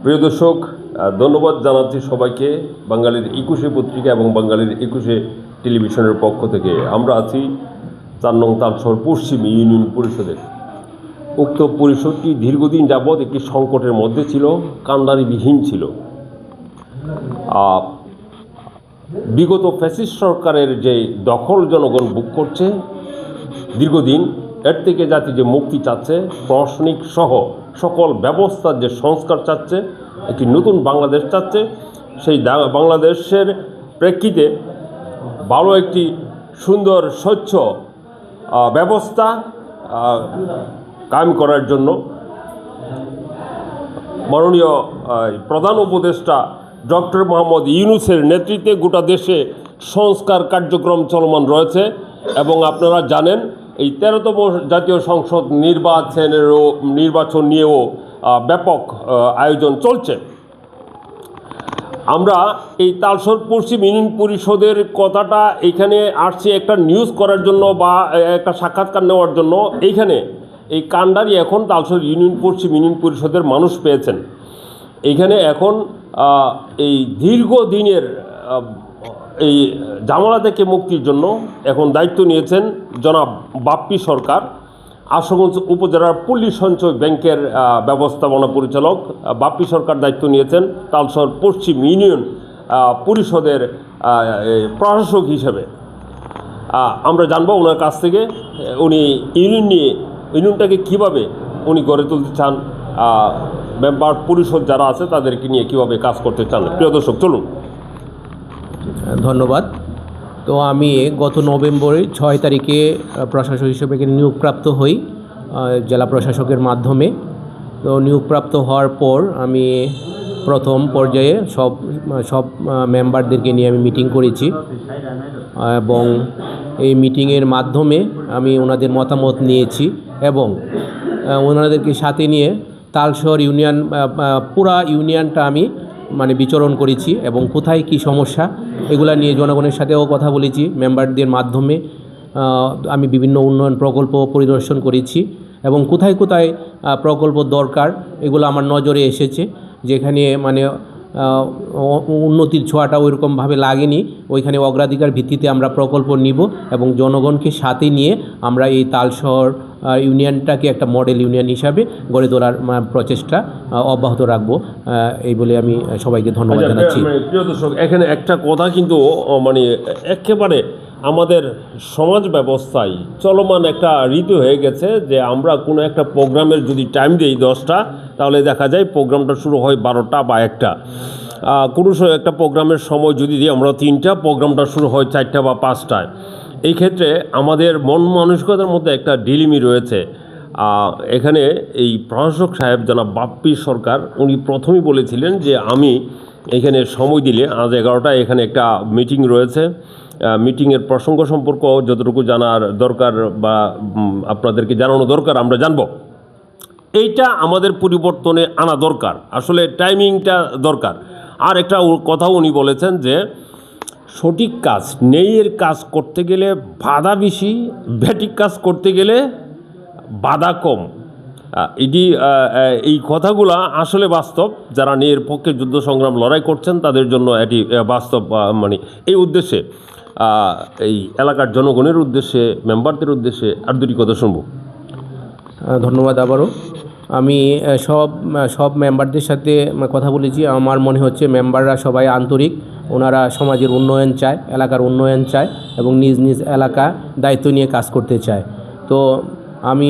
প্রিয় দর্শক, ধন্যবাদ জানাচ্ছি সবাইকে বাঙালির ২১শে পত্রিকা এবং বাঙালির ২১শে টেলিভিশনের পক্ষ থেকে। আমরা আছি ৪ নং তালশহর পশ্চিম ইউনিয়ন পরিষদের। উক্ত পরিষদটি দীর্ঘদিন যাবৎ একটি সংকটের মধ্যে ছিল, কাণ্ডারিবিহীন ছিল। বিগত ফ্যাসিস্ট সরকারের যে দখল জনগণ ভোগ করছে দীর্ঘদিন, এর থেকে জাতি যে মুক্তি চাচ্ছে, প্রশাসনিক সহ সকল ব্যবস্থার যে সংস্কার চাচ্ছে, একটি নতুন বাংলাদেশ চাচ্ছে, সেই বাংলাদেশের প্রেক্ষিতে ভালো একটি সুন্দর স্বচ্ছ ব্যবস্থা কায়েম করার জন্য মাননীয় প্রধান উপদেষ্টা ডক্টর মোহাম্মদ ইউনূসের নেতৃত্বে গোটা দেশে সংস্কার কার্যক্রম চলমান রয়েছে। এবং আপনারা জানেন এই 13তম জাতীয় সংসদ নির্বাচন নিয়েও ব্যাপক আয়োজন চলছে। আমরা এই তালশহর পশ্চিম ইউনিয়ন পরিষদের কথাটা এখানে আসছি একটা নিউজ করার জন্য বা একটা সাক্ষাৎকার নেওয়ার জন্য। এইখানে এই কাণ্ডারি এখন তালশহর পশ্চিম ইউনিয়ন পরিষদের মানুষ পেয়েছেন। এইখানে এখন এই দীর্ঘদিনের এই ঝামেলা থেকে মুক্তির জন্য এখন দায়িত্ব নিয়েছেন জনাব বাপ্পি সরকার, আশুগঞ্জ উপজেলার পল্লী সঞ্চয় ব্যাংকের ব্যবস্থাপনা পরিচালক বাপ্পি সরকার দায়িত্ব নিয়েছেন তালশহর পশ্চিম ইউনিয়ন পরিষদের প্রশাসক হিসেবে। আমরা জানবো ওনার কাছ থেকে উনি ইউনিয়নটাকে কীভাবে উনি গড়ে তুলতে চান, মেম্বার পরিষদ যারা আছে তাদেরকে নিয়ে কীভাবে কাজ করতে চান। প্রিয় দর্শক, চলুন। ধন্যবাদ। তো আমি গত নভেম্বরে 6 তারিখে প্রশাসক হিসেবে নিয়োগপ্রাপ্ত হই জেলা প্রশাসকের মাধ্যমে। তো নিয়োগপ্রাপ্ত হওয়ার পর আমি প্রথম পর্যায়ে সব মেম্বারদেরকে নিয়ে আমি মিটিং করেছি এবং এই মিটিংয়ের মাধ্যমে আমি ওনাদের মতামত নিয়েছি এবং ওনাদেরকে সাথে নিয়ে তালশহর ইউনিয়ন পুরা ইউনিয়নটা আমি বিচরণ করেছি এবং কোথায় কি সমস্যা এগুলা নিয়ে জনগণের সাথেও কথা বলেছি। মেম্বারদের মাধ্যমে আমি বিভিন্ন উন্নয়ন প্রকল্প পরিদর্শন করেছি এবং কোথায় কোথায় প্রকল্প দরকার এগুলো আমার নজরে এসেছে। যেখানে উন্নতির ছোঁয়াটা ওইরকমভাবে লাগেনি, ওইখানে অগ্রাধিকার ভিত্তিতে আমরা প্রকল্প নিব এবং জনগণকে সাথে নিয়ে আমরা এই তালশহর ইউনিয়নটাকে একটা মডেল ইউনিয়ন হিসাবে গড়ে তোলার প্রচেষ্টা অব্যাহত রাখবো, এই বলে আমি সবাইকে ধন্যবাদ জানাচ্ছি। প্রিয় দর্শক, এখানে একটা কথা কিন্তু একেবারে আমাদের সমাজ ব্যবস্থায় চলমান একটা রীতি হয়ে গেছে যে আমরা কোনো একটা প্রোগ্রামের যদি টাইম দিই 10টা, তাহলে দেখা যায় প্রোগ্রামটা শুরু হয় 12টা বা 1টা। কোনো একটা প্রোগ্রামের সময় যদি দিই আমরা 3টা, প্রোগ্রামটা শুরু হয় 4টা বা 5টায়। এই ক্ষেত্রে আমাদের মন মানসিকতার মধ্যে একটা ডিলিমি রয়েছে। এখানে এই প্রশাসক সাহেব জনাব বাপ্পি সরকার উনি প্রথমেই বলেছিলেন যে আমি এখানে সময় দিলে আজ 11টায় এখানে একটা মিটিং রয়েছে, মিটিংয়ের প্রসঙ্গ সম্পর্ক যতটুকু জানার দরকার বা আপনাদেরকে জানানো দরকার আমরা জানব। এইটা আমাদের পরিবর্তনে আনা দরকার, আসলে টাইমিংটা দরকার। আর একটা কথাও উনি বলেছেন যে সঠিক কাজ ন্যায়ের কাজ করতে গেলে বাধা বেশি, ব্যাটিক কাজ করতে গেলে বাধা কম। এই কথাগুলা আসলে বাস্তব। যারা ন্যায়ের পক্ষে যুদ্ধ সংগ্রাম লড়াই করছেন তাদের জন্য এটি বাস্তব। এই উদ্দেশ্যে এই এলাকার জনগণের উদ্দেশ্যে, মেম্বারদের উদ্দেশ্যে আর দুটি কথা শুনব। ধন্যবাদ আবারও। আমি সব মেম্বারদের সাথে কথা বলেছি। আমার মনে হচ্ছে মেম্বাররা সবাই আন্তরিক, ওনারা সমাজের উন্নয়ন চায়, এলাকার উন্নয়ন চায় এবং নিজ নিজ এলাকা দায়িত্ব নিয়ে কাজ করতে চায়। তো আমি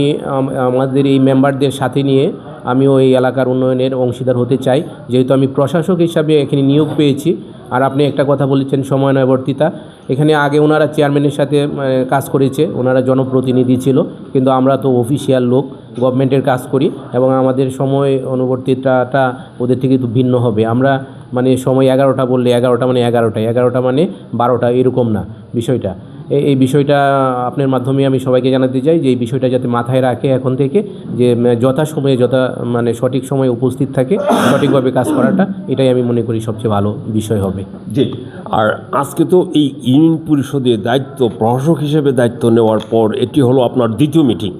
আমাদের এই মেম্বারদের সাথে নিয়ে আমিও এই এলাকার উন্নয়নের অংশীদার হতে চাই, যেহেতু আমি প্রশাসক হিসাবে এখানে নিয়োগ পেয়েছি। আর আপনি একটা কথা বলেছেন সময়ানুবর্তিতা, এখানে আগে ওনারা চেয়ারম্যানের সাথে কাজ করেছে, ওনারা জনপ্রতিনিধি ছিল, কিন্তু আমরা তো অফিসিয়াল লোক, গভর্নমেন্টের কাজ করি এবং আমাদের সময় অনুবর্তিতাটা ওদের থেকে একটু ভিন্ন হবে। আমরা সময় 11টা বললে 11টা মানে 11টা মানে 12টা, এরকম না বিষয়টা। এই বিষয়টা আপনার মাধ্যমে আমি সবাইকে জানাতে চাই যে এই বিষয়টা যাতে মাথায় রাখে এখন থেকে, যে যথাসময়ে সঠিক সময়ে উপস্থিত থাকে, সঠিকভাবে কাজ করাটা, এটাই আমি মনে করি সবচেয়ে ভালো বিষয় হবে। জি। আর আজকে তো এই ইউনিয়ন পরিষদের দায়িত্ব প্রশাসক হিসেবে দায়িত্ব নেওয়ার পর এটি হলো আপনার দ্বিতীয় মিটিং।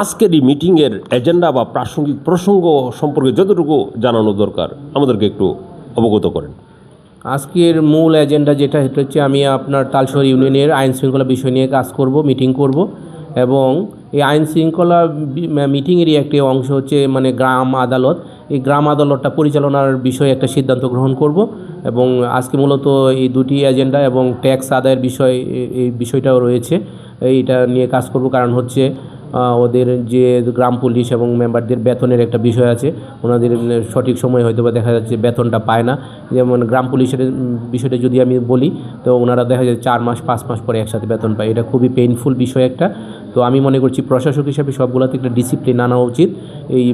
আজকের এই মিটিংয়ের এজেন্ডা বা প্রাসঙ্গিক প্রসঙ্গ সম্পর্কে যতটুকু জানানো দরকার আমাদেরকে একটু অবগত করেন। আজকের মূল এজেন্ডা যেটা হচ্ছে আমি আপনার তালশহর ইউনিয়নের আইন শৃঙ্খলা বিষয় নিয়ে কাজ করব, মিটিং করব এবং এই আইন শৃঙ্খলা মিটিংয়েরই একটি অংশ হচ্ছে মানে গ্রাম আদালত। এই গ্রাম আদালতটা পরিচালনার বিষয়ে একটা সিদ্ধান্ত গ্রহণ করব এবং আজকে মূলত এই দুটি এজেন্ডা এবং ট্যাক্স আদায়ের বিষয় এই বিষয়টাও রয়েছে, এইটা নিয়ে কাজ করব। কারণ হচ্ছে ওদের যে গ্রাম পুলিশ এবং মেম্বারদের বেতনের একটা বিষয় আছে, ওনাদের সঠিক সময় হয়তো বা দেখা যাচ্ছে বেতনটা পায় না। যেমন গ্রাম পুলিশের বিষয়টা যদি আমি বলি, তো ওনারা দেখা যায় 4 মাস 5 মাস পরে একসাথে বেতন পায়, এটা খুবই পেইনফুল বিষয় একটা। তো আমি মনে করছি প্রশাসক হিসাবে সবগুলোতে একটা ডিসিপ্লিন আনা উচিত। এই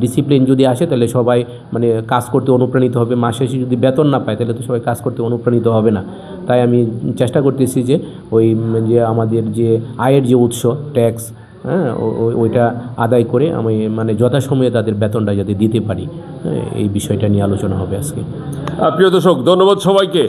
ডিসিপ্লিন যদি আসে তাহলে সবাই মানে কাজ করতে অনুপ্রাণিত হবে। মাসে শেষে যদি বেতন না পায় তাহলে তো সবাই কাজ করতে অনুপ্রাণিত হবে না। তাই আমি চেষ্টা করতেছি যে ওই যে আমাদের যে আয়ের যে উৎস ট্যাক্স, হ্যাঁ, ওইটা আদায় করে আমি মানে যথাসময়ে তাদের বেতনটা যাতে দিতে পারি, হ্যাঁ, এই বিষয়টা নিয়ে আলোচনা হবে আজকে। প্রিয় দর্শক, ধন্যবাদ সবাইকে।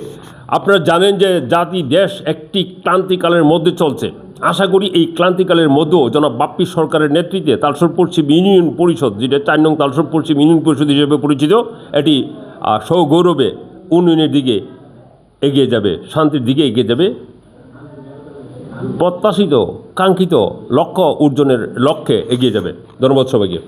আপনারা জানেন যে জাতি দেশ একটি ক্লান্তিকালের মধ্যে চলছে। আশা করি এই ক্লান্তিকালের মধ্যেও জনাব বাপ্পি সরকারের নেতৃত্বে তালশহর পশ্চিম ইউনিয়ন পরিষদ, যেটা 4 নং তালশহর পশ্চিম ইউনিয়ন পরিষদ হিসেবে পরিচিত, এটি সগৌরবে উন্নয়নের দিকে এগিয়ে যাবে, শান্তির দিকে এগিয়ে যাবে, প্রত্যাশিত কাঙ্ক্ষিত লক্ষ্য অর্জনের লক্ষ্যে এগিয়ে যাবে। ধন্যবাদ সবাইকে।